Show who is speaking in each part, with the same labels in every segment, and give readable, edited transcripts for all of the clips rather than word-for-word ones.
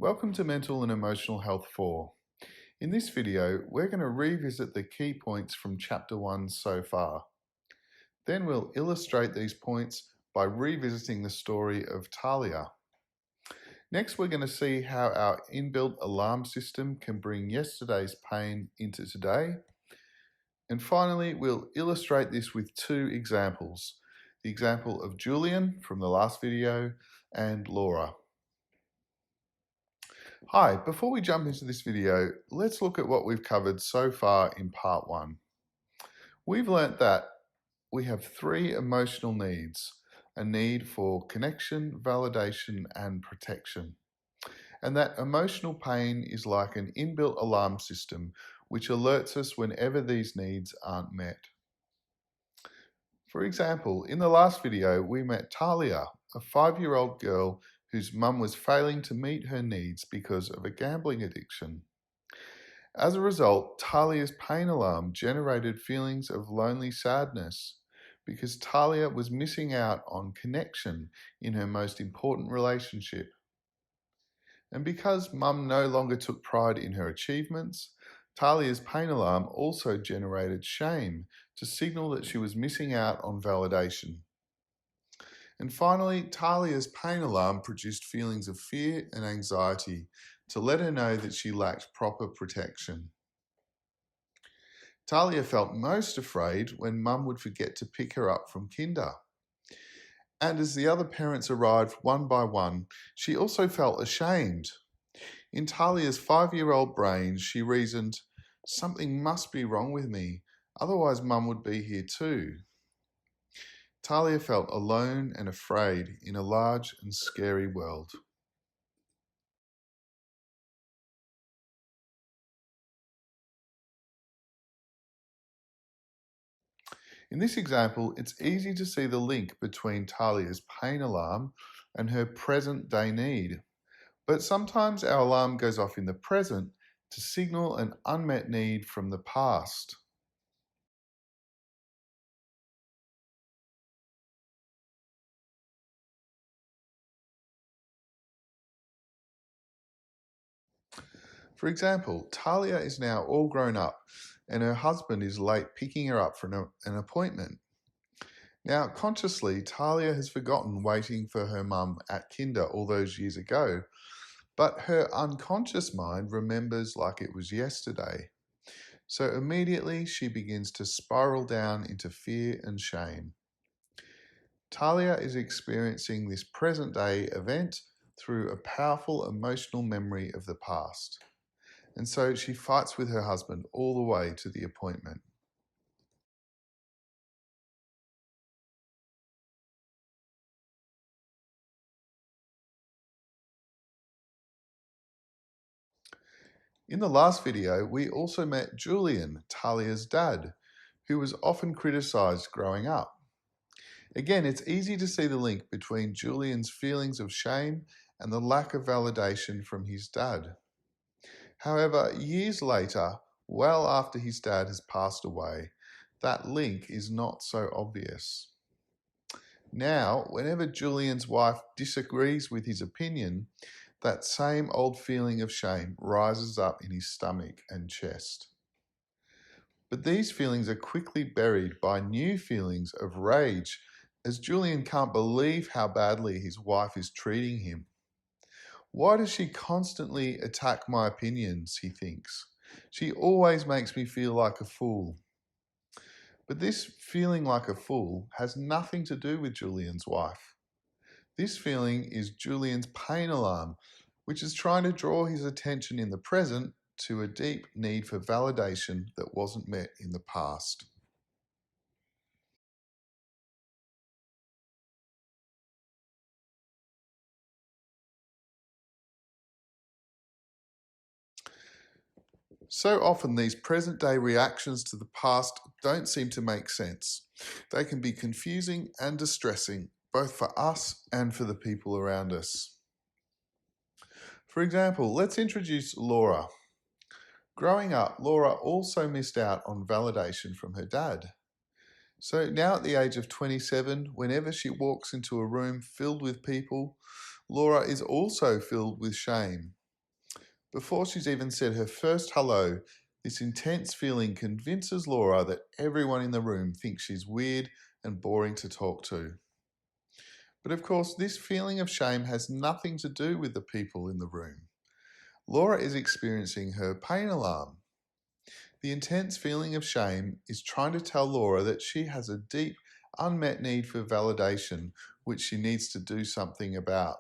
Speaker 1: Welcome to Mental and Emotional Health 4. In this video, we're going to revisit the key points from Chapter 1 so far. Then we'll illustrate these points by revisiting the story of Talia. Next, we're going to see how our inbuilt alarm system can bring yesterday's pain into today. And finally, we'll illustrate this with two examples. The example of Julian from the last video and Laura. Hi, before we jump into this video, let's look at what we've covered so far in part 1. We've learnt that we have 3 emotional needs: a need for connection, validation, and protection. And that emotional pain is like an inbuilt alarm system which alerts us whenever these needs aren't met. For example, in the last video, we met Talia, a 5-year-old girl whose mum was failing to meet her needs because of a gambling addiction. As a result, Talia's pain alarm generated feelings of lonely sadness because Talia was missing out on connection in her most important relationship. And because mum no longer took pride in her achievements, Talia's pain alarm also generated shame to signal that she was missing out on validation. And finally, Talia's pain alarm produced feelings of fear and anxiety to let her know that she lacked proper protection. Talia felt most afraid when mum would forget to pick her up from kinder. And as the other parents arrived one by one, she also felt ashamed. In Talia's 5-year-old brain, she reasoned, "Something must be wrong with me, otherwise mum would be here too." Talia felt alone and afraid in a large and scary world. In this example, it's easy to see the link between Talia's pain alarm and her present day need. But sometimes our alarm goes off in the present to signal an unmet need from the past. For example, Talia is now all grown up and her husband is late picking her up for an appointment. Now, consciously, Talia has forgotten waiting for her mum at kinder all those years ago, but her unconscious mind remembers like it was yesterday. So immediately she begins to spiral down into fear and shame. Talia is experiencing this present day event through a powerful emotional memory of the past. And so she fights with her husband all the way to the appointment. In the last video, we also met Julian, Talia's dad, who was often criticized growing up. Again, it's easy to see the link between Julian's feelings of shame and the lack of validation from his dad. However, years later, well after his dad has passed away, that link is not so obvious. Now, whenever Julian's wife disagrees with his opinion, that same old feeling of shame rises up in his stomach and chest. But these feelings are quickly buried by new feelings of rage, as Julian can't believe how badly his wife is treating him. Why does she constantly attack my opinions, he thinks. She always makes me feel like a fool. But this feeling like a fool has nothing to do with Julian's wife. This feeling is Julian's pain alarm, which is trying to draw his attention in the present to a deep need for validation that wasn't met in the past. So often these present-day reactions to the past don't seem to make sense. They can be confusing and distressing, both for us and for the people around us. For example, let's introduce Laura. Growing up, Laura also missed out on validation from her dad. So now at the age of 27, whenever she walks into a room filled with people, Laura is also filled with shame. Before she's even said her first hello, this intense feeling convinces Laura that everyone in the room thinks she's weird and boring to talk to. But of course, this feeling of shame has nothing to do with the people in the room. Laura is experiencing her pain alarm. The intense feeling of shame is trying to tell Laura that she has a deep, unmet need for validation, which she needs to do something about.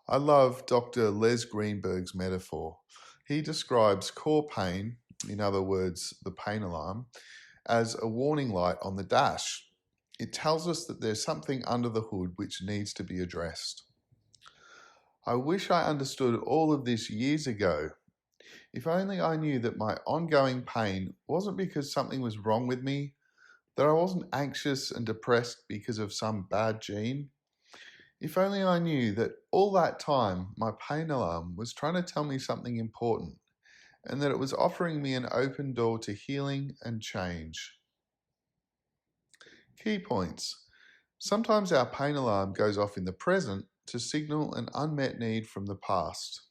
Speaker 1: I love Dr. Les Greenberg's metaphor. He describes core pain, in other words, the pain alarm, as a warning light on the dash. It tells us that there's something under the hood which needs to be addressed. I wish I understood all of this years ago. If only I knew that my ongoing pain wasn't because something was wrong with me, that I wasn't anxious and depressed because of some bad gene. If only I knew that all that time my pain alarm was trying to tell me something important and that it was offering me an open door to healing and change. Key points. Sometimes our pain alarm goes off in the present to signal an unmet need from the past.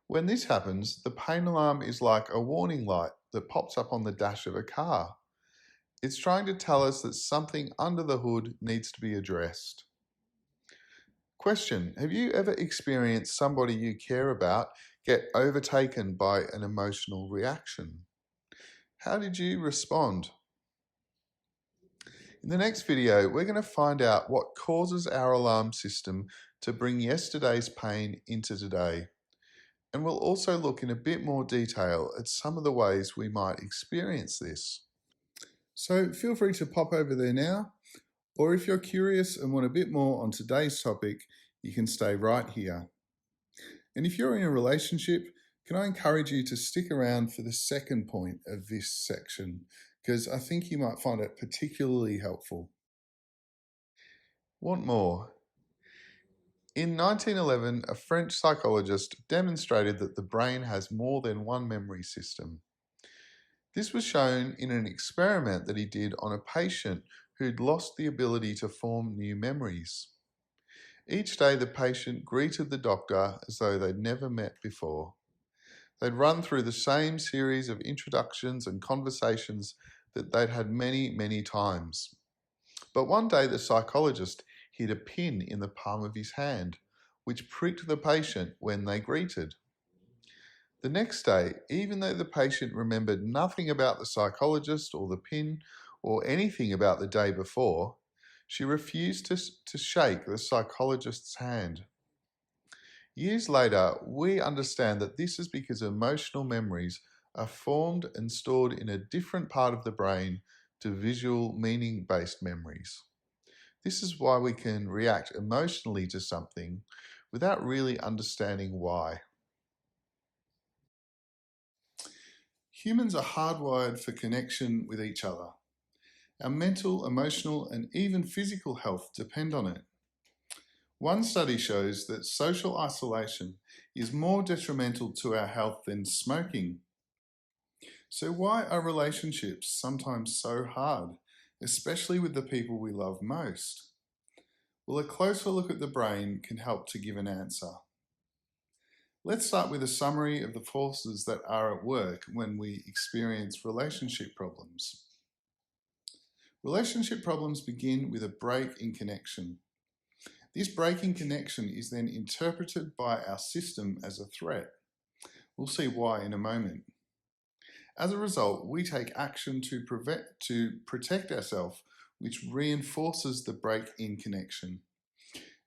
Speaker 1: When this happens, the pain alarm is like a warning light that pops up on the dash of a car. It's trying to tell us that something under the hood needs to be addressed. Question: have you ever experienced somebody you care about get overtaken by an emotional reaction? How did you respond? In the next video, we're going to find out what causes our alarm system to bring yesterday's pain into today. And we'll also look in a bit more detail at some of the ways we might experience this. So feel free to pop over there now, or if you're curious and want a bit more on today's topic, you can stay right here. And if you're in a relationship, can I encourage you to stick around for the second point of this section, because I think you might find it particularly helpful. Want more? In 1911, a French psychologist demonstrated that the brain has more than one memory system. This was shown in an experiment that he did on a patient who'd lost the ability to form new memories. Each day, the patient greeted the doctor as though they'd never met before. They'd run through the same series of introductions and conversations that they'd had many, many times. But one day, the psychologist hid a pin in the palm of his hand, which pricked the patient when they greeted. The next day, even though the patient remembered nothing about the psychologist or the pin or anything about the day before, she refused to shake the psychologist's hand. Years later, we understand that this is because emotional memories are formed and stored in a different part of the brain to visual, meaning-based memories. This is why we can react emotionally to something without really understanding why. Humans are hardwired for connection with each other. Our mental, emotional, and even physical health depend on it. One study shows that social isolation is more detrimental to our health than smoking. So why are relationships sometimes so hard, especially with the people we love most? Well, a closer look at the brain can help to give an answer. Let's start with a summary of the forces that are at work when we experience relationship problems. Relationship problems begin with a break in connection. This break in connection is then interpreted by our system as a threat. We'll see why in a moment. As a result, we take action to protect ourselves, which reinforces the break in connection.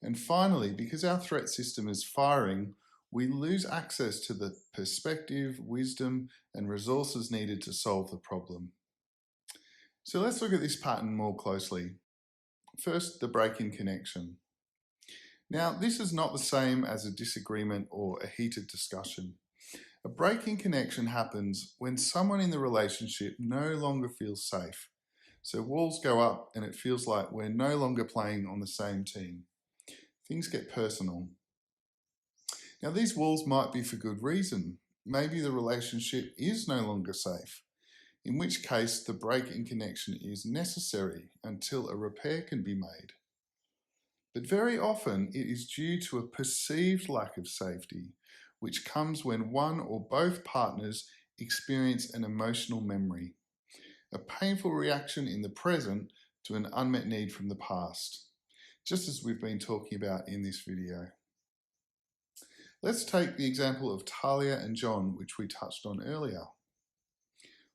Speaker 1: And finally, because our threat system is firing, we lose access to the perspective, wisdom, and resources needed to solve the problem. So let's look at this pattern more closely. First, the break in connection. Now, this is not the same as a disagreement or a heated discussion. A break in connection happens when someone in the relationship no longer feels safe. So walls go up and it feels like we're no longer playing on the same team. Things get personal. Now, these walls might be for good reason. Maybe the relationship is no longer safe. in which case the break in connection is necessary until a repair can be made. But very often it is due to a perceived lack of safety, which comes when one or both partners experience an emotional memory, a painful reaction in the present to an unmet need from the past, just as we've been talking about in this video. Let's take the example of Talia and John, which we touched on earlier.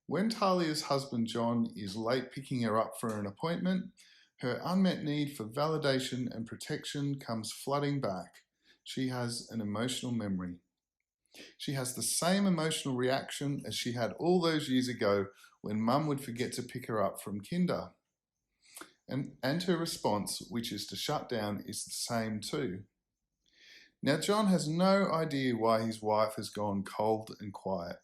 Speaker 1: When Talia's husband John is late picking her up for an appointment, her unmet need for validation and protection comes flooding back. She has an emotional memory. She has the same emotional reaction as she had all those years ago when Mum would forget to pick her up from kinder. And her response, which is to shut down, is the same too. Now John has no idea why his wife has gone cold and quiet.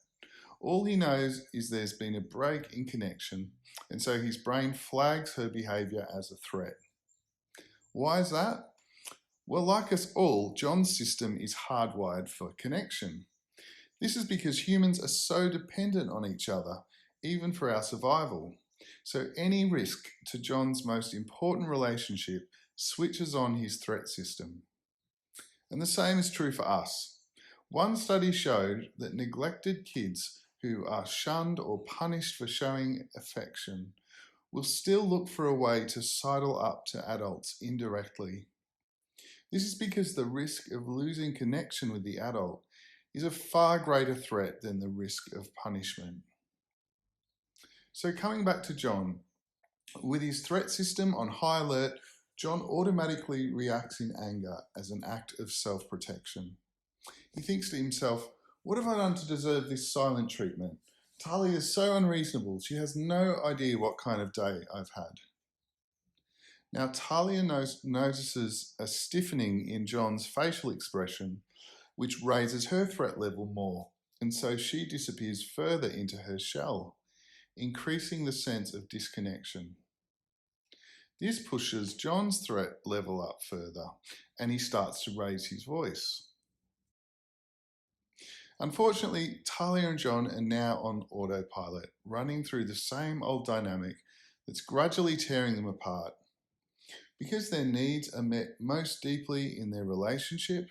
Speaker 1: All he knows is there's been a break in connection, and so his brain flags her behaviour as a threat. Why is that? Well, like us all, John's system is hardwired for connection. This is because humans are so dependent on each other, even for our survival. So any risk to John's most important relationship switches on his threat system. And the same is true for us. One study showed that neglected kids who are shunned or punished for showing affection will still look for a way to sidle up to adults indirectly. This is because the risk of losing connection with the adult is a far greater threat than the risk of punishment. So coming back to John, with his threat system on high alert, John automatically reacts in anger as an act of self-protection. He thinks to himself, what have I done to deserve this silent treatment? Talia is so unreasonable. She has no idea what kind of day I've had. Now Talia notices a stiffening in John's facial expression, which raises her threat level more, and so she disappears further into her shell, increasing the sense of disconnection. This pushes John's threat level up further, and he starts to raise his voice. Unfortunately, Talia and John are now on autopilot, running through the same old dynamic that's gradually tearing them apart. Because their needs are met most deeply in their relationship,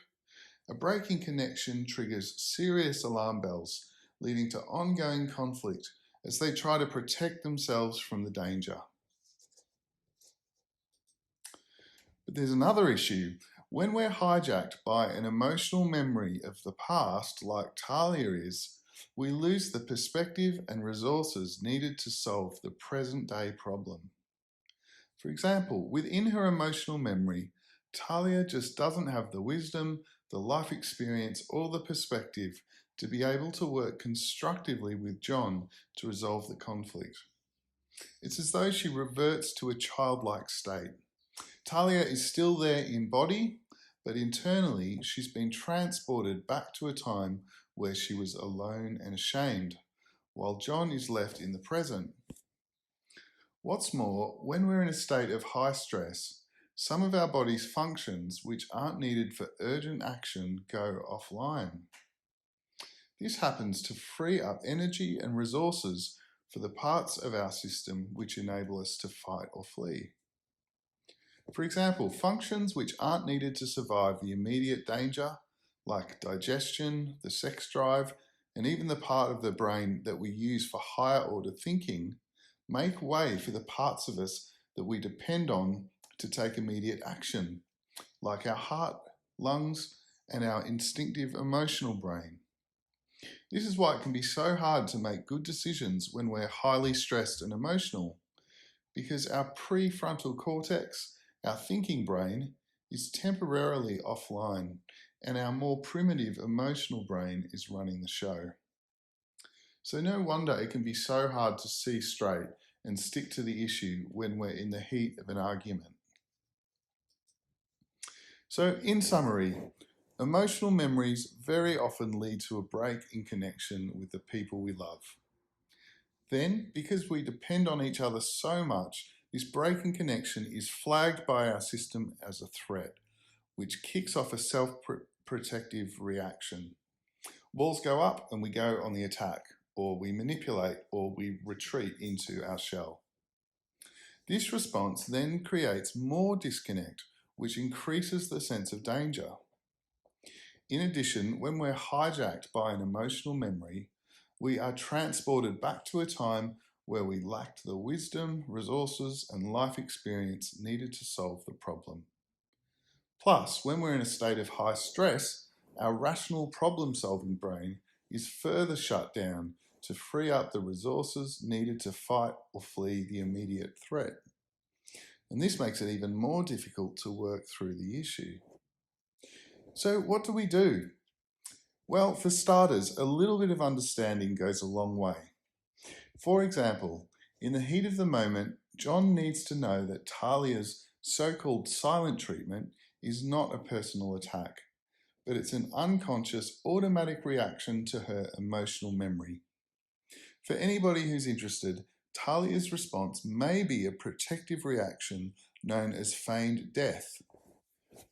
Speaker 1: a break in connection triggers serious alarm bells, leading to ongoing conflict as they try to protect themselves from the danger. But there's another issue. When we're hijacked by an emotional memory of the past, like Talia is, we lose the perspective and resources needed to solve the present day problem. For example, within her emotional memory, Talia just doesn't have the wisdom, the life experience, or the perspective to be able to work constructively with John to resolve the conflict. It's as though she reverts to a childlike state. Talia is still there in body, but internally she's been transported back to a time where she was alone and ashamed, while John is left in the present. What's more, when we're in a state of high stress, some of our body's functions which aren't needed for urgent action go offline. This happens to free up energy and resources for the parts of our system which enable us to fight or flee. For example, functions which aren't needed to survive the immediate danger, like digestion, the sex drive, and even the part of the brain that we use for higher order thinking, make way for the parts of us that we depend on to take immediate action, like our heart, lungs, and our instinctive emotional brain. This is why it can be so hard to make good decisions when we're highly stressed and emotional, because our prefrontal cortex, our thinking brain, is temporarily offline, and our more primitive emotional brain is running the show. So no wonder it can be so hard to see straight and stick to the issue when we're in the heat of an argument. So in summary, emotional memories very often lead to a break in connection with the people we love. Then, because we depend on each other so much, this break in connection is flagged by our system as a threat, which kicks off a self-protective reaction. Walls go up and we go on the attack, or we manipulate, or we retreat into our shell. This response then creates more disconnect, which increases the sense of danger. In addition, when we're hijacked by an emotional memory, we are transported back to a time where we lacked the wisdom, resources, and life experience needed to solve the problem. Plus, when we're in a state of high stress, our rational problem-solving brain is further shut down to free up the resources needed to fight or flee the immediate threat. And this makes it even more difficult to work through the issue. So what do we do? Well, for starters, a little bit of understanding goes a long way. For example, in the heat of the moment, John needs to know that Talia's so-called silent treatment is not a personal attack, but it's an unconscious, automatic reaction to her emotional memory. For anybody who's interested, Talia's response may be a protective reaction known as feigned death.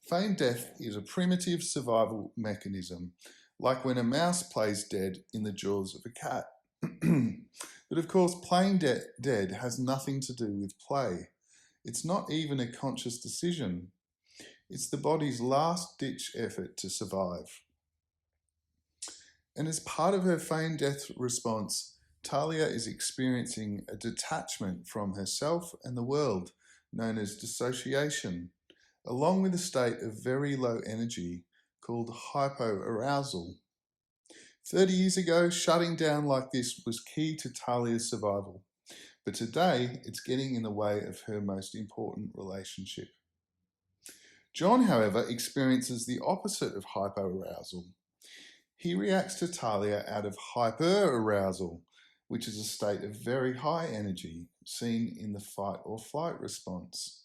Speaker 1: Feigned death is a primitive survival mechanism, like when a mouse plays dead in the jaws of a cat. But of course, playing dead has nothing to do with play. It's not even a conscious decision. It's the body's last-ditch effort to survive. And as part of her feigned death response, Talia is experiencing a detachment from herself and the world, known as dissociation, along with a state of very low energy called hypoarousal. 30 years ago, shutting down like this was key to Talia's survival, but today it's getting in the way of her most important relationship. John, however, experiences the opposite of hypoarousal. He reacts to Talia out of hyperarousal, which is a state of very high energy seen in the fight or flight response.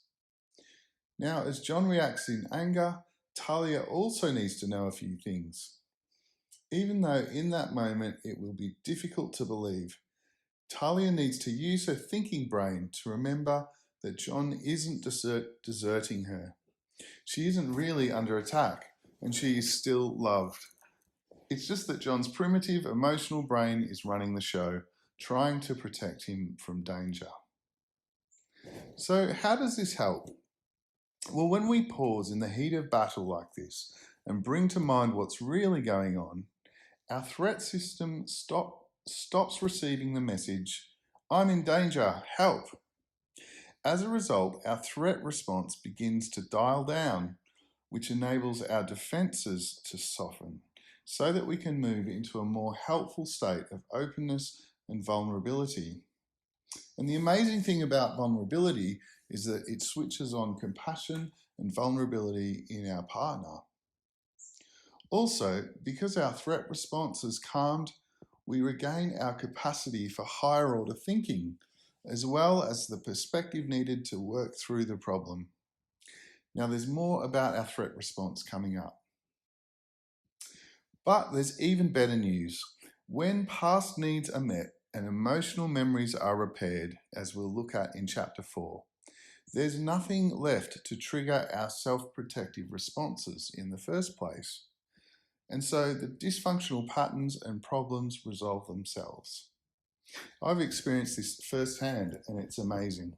Speaker 1: Now, as John reacts in anger, Talia also needs to know a few things. Even though in that moment it will be difficult to believe, Talia needs to use her thinking brain to remember that John isn't deserting her. She isn't really under attack, and she is still loved. It's just that John's primitive emotional brain is running the show, trying to protect him from danger. So how does this help? Well, when we pause in the heat of battle like this and bring to mind what's really going on, our threat system stops receiving the message, "I'm in danger, help." As a result, our threat response begins to dial down, which enables our defenses to soften so that we can move into a more helpful state of openness and vulnerability. And the amazing thing about vulnerability is that it switches on compassion and vulnerability in our partner. Also, because our threat response is calmed, we regain our capacity for higher order thinking, as well as the perspective needed to work through the problem. Now, there's more about our threat response coming up. But there's even better news. When past needs are met and emotional memories are repaired, as we'll look at in Chapter 4, there's nothing left to trigger our self-protective responses in the first place. And so the dysfunctional patterns and problems resolve themselves. I've experienced this firsthand, and it's amazing.